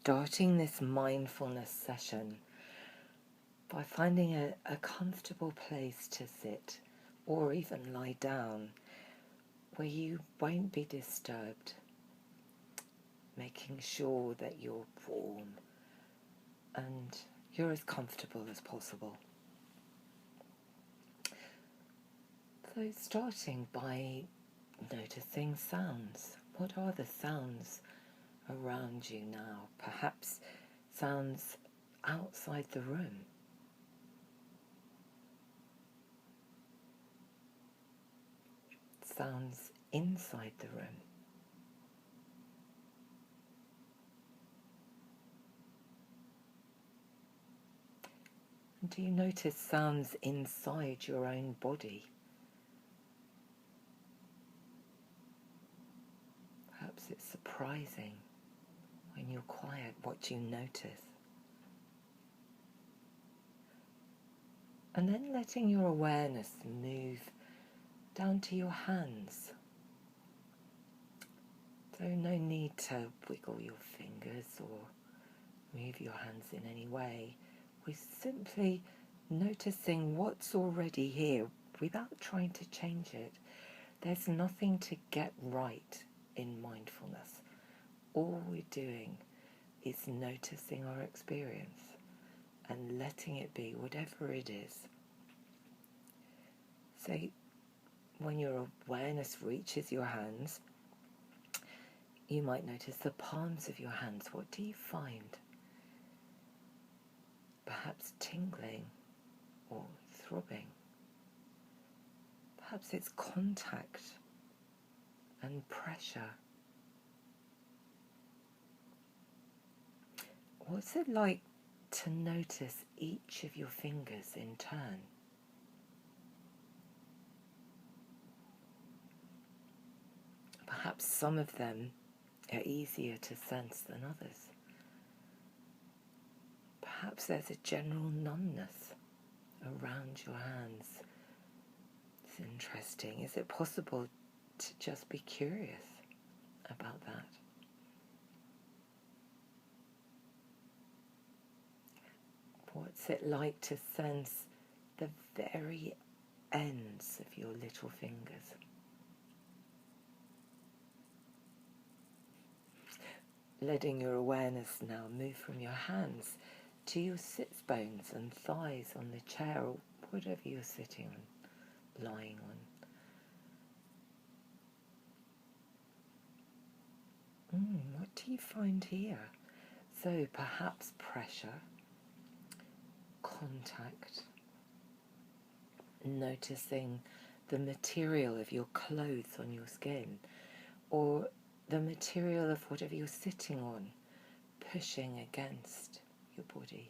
starting this mindfulness session by finding a comfortable place to sit or even lie down where you won't be disturbed, making sure that you're warm and you're as comfortable as possible. So starting by noticing sounds. What are the sounds around you now? Perhaps sounds outside the room. Sounds inside the room. And do you notice sounds inside your own body? Perhaps it's surprising when you're quiet what you notice. And then letting your awareness move down to your hands. So no need to wiggle your fingers or move your hands in any way. We're simply noticing what's already here without trying to change it. There's nothing to get right in mindfulness. All we're doing is noticing our experience and letting it be whatever it is. So when your awareness reaches your hands, you might notice the palms of your hands. What do you find? Perhaps tingling or throbbing. Perhaps it's contact and pressure. What's it like to notice each of your fingers in turn? Perhaps some of them are easier to sense than others. Perhaps there's a general numbness around your hands. It's interesting. Is it possible to just be curious about that? What's it like to sense the very ends of your little fingers? Letting your awareness now move from your hands to your sits bones and thighs on the chair or whatever you're sitting on, lying on. What do you find here? So perhaps pressure, contact, noticing the material of your clothes on your skin, or the material of whatever you're sitting on, pushing against your body.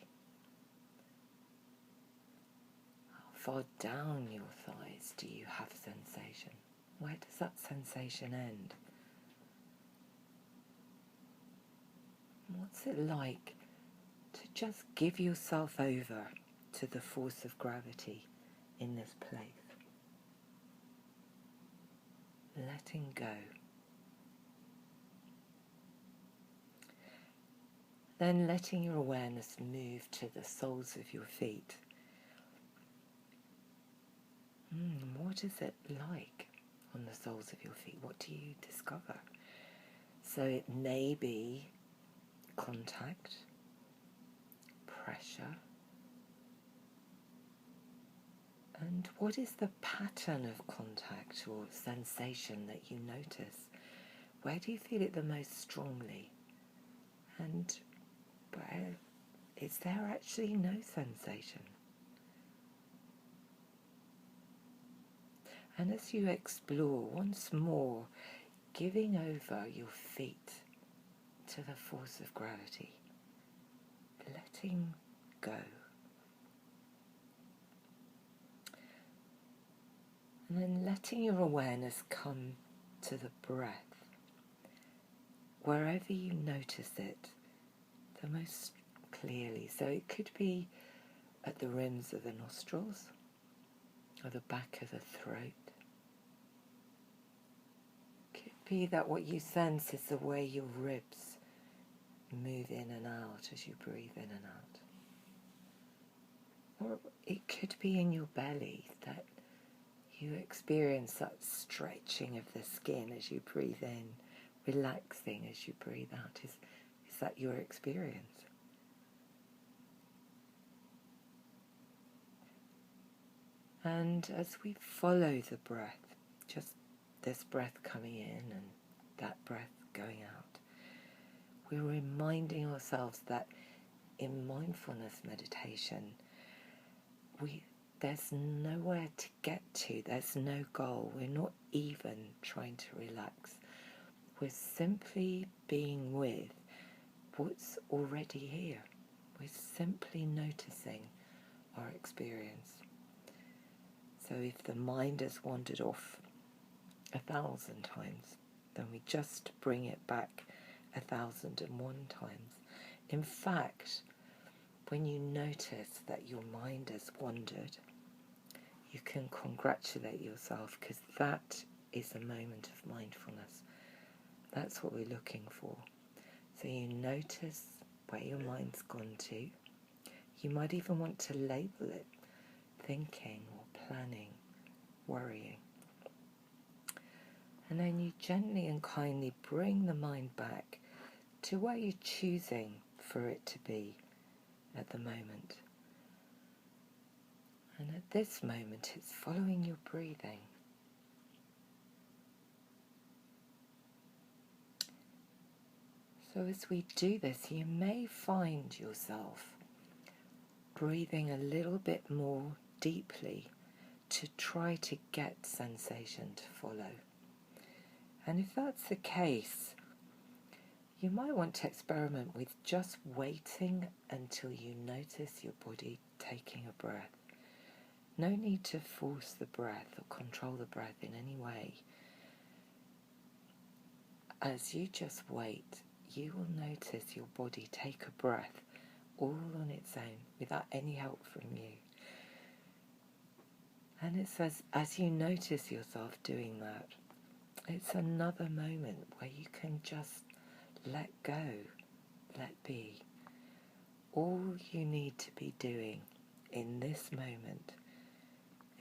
How far down your thighs do you have sensation? Where does that sensation end? What's it like to just give yourself over to the force of gravity in this place? Letting go. Then letting your awareness move to the soles of your feet. What is it like on the soles of your feet? What do you discover? So it may be contact, pressure, and what is the pattern of contact or sensation that you notice? Where do you feel it the most strongly? And where is there actually no sensation? And as you explore once more, giving over your feet to the force of gravity, letting go. And then letting your awareness come to the breath, wherever you notice it the most clearly. So it could be at the rims of the nostrils, or the back of the throat. Could be that what you sense is the way your ribs move in and out as you breathe in and out. Or it could be in your belly that you experience that stretching of the skin as you breathe in, relaxing as you breathe out. Is that your experience? And as we follow the breath, just this breath coming in and that breath going out, we're reminding ourselves that in mindfulness meditation, there's nowhere to get to, there's no goal. We're not even trying to relax. We're simply being with what's already here. We're simply noticing our experience. So if the mind has wandered off 1,000 times, then we just bring it back 1,001 times. In fact, when you notice that your mind has wandered, you can congratulate yourself, because that is a moment of mindfulness. That's what we're looking for. So you notice where your mind's gone to. You might even want to label it thinking or planning, worrying. And then you gently and kindly bring the mind back to where you're choosing for it to be at the moment. And at this moment, it's following your breathing. So as we do this, you may find yourself breathing a little bit more deeply to try to get sensation to follow. And if that's the case, you might want to experiment with just waiting until you notice your body taking a breath. No need to force the breath or control the breath in any way. As you just wait, you will notice your body take a breath all on its own without any help from you. And it's as you notice yourself doing that, it's another moment where you can just let go, let be. All you need to be doing in this moment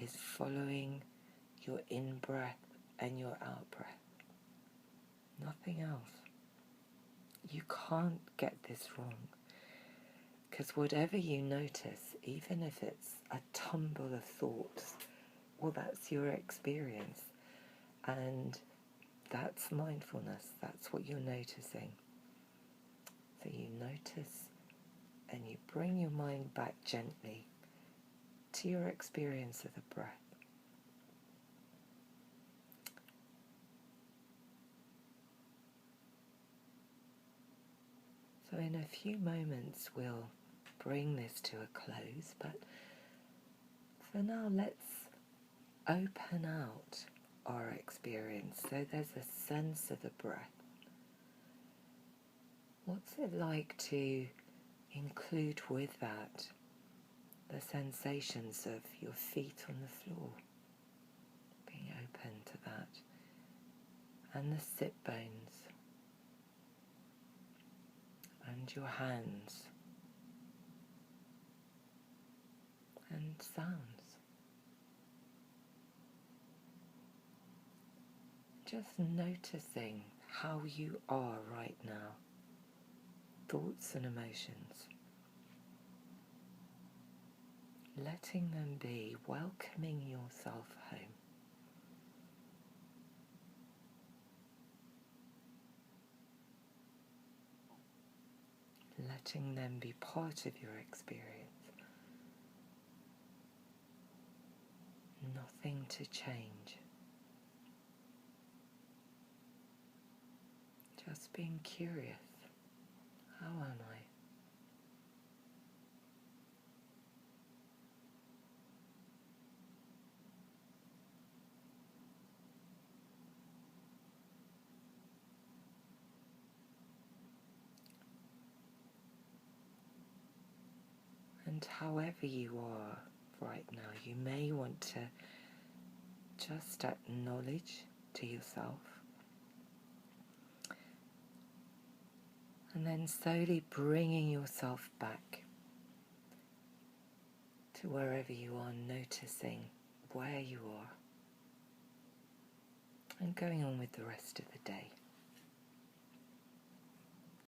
is following your in-breath and your out-breath. Nothing else. You can't get this wrong, because whatever you notice, even if it's a tumble of thoughts, well, that's your experience, and that's mindfulness. That's what you're noticing. So you notice and you bring your mind back gently to your experience of the breath. So in a few moments we'll bring this to a close, but for now let's open out our experience. So there's a sense of the breath. What's it like to include with that the sensations of your feet on the floor, being open to that, and the sit bones, and your hands, and sounds. Just noticing how you are right now, thoughts and emotions. Letting them be, welcoming yourself home. Letting them be part of your experience. Nothing to change. Just being curious. How am I? And however you are right now, you may want to just acknowledge to yourself And then slowly bringing yourself back to wherever you are, noticing where you are, and going on with the rest of the day.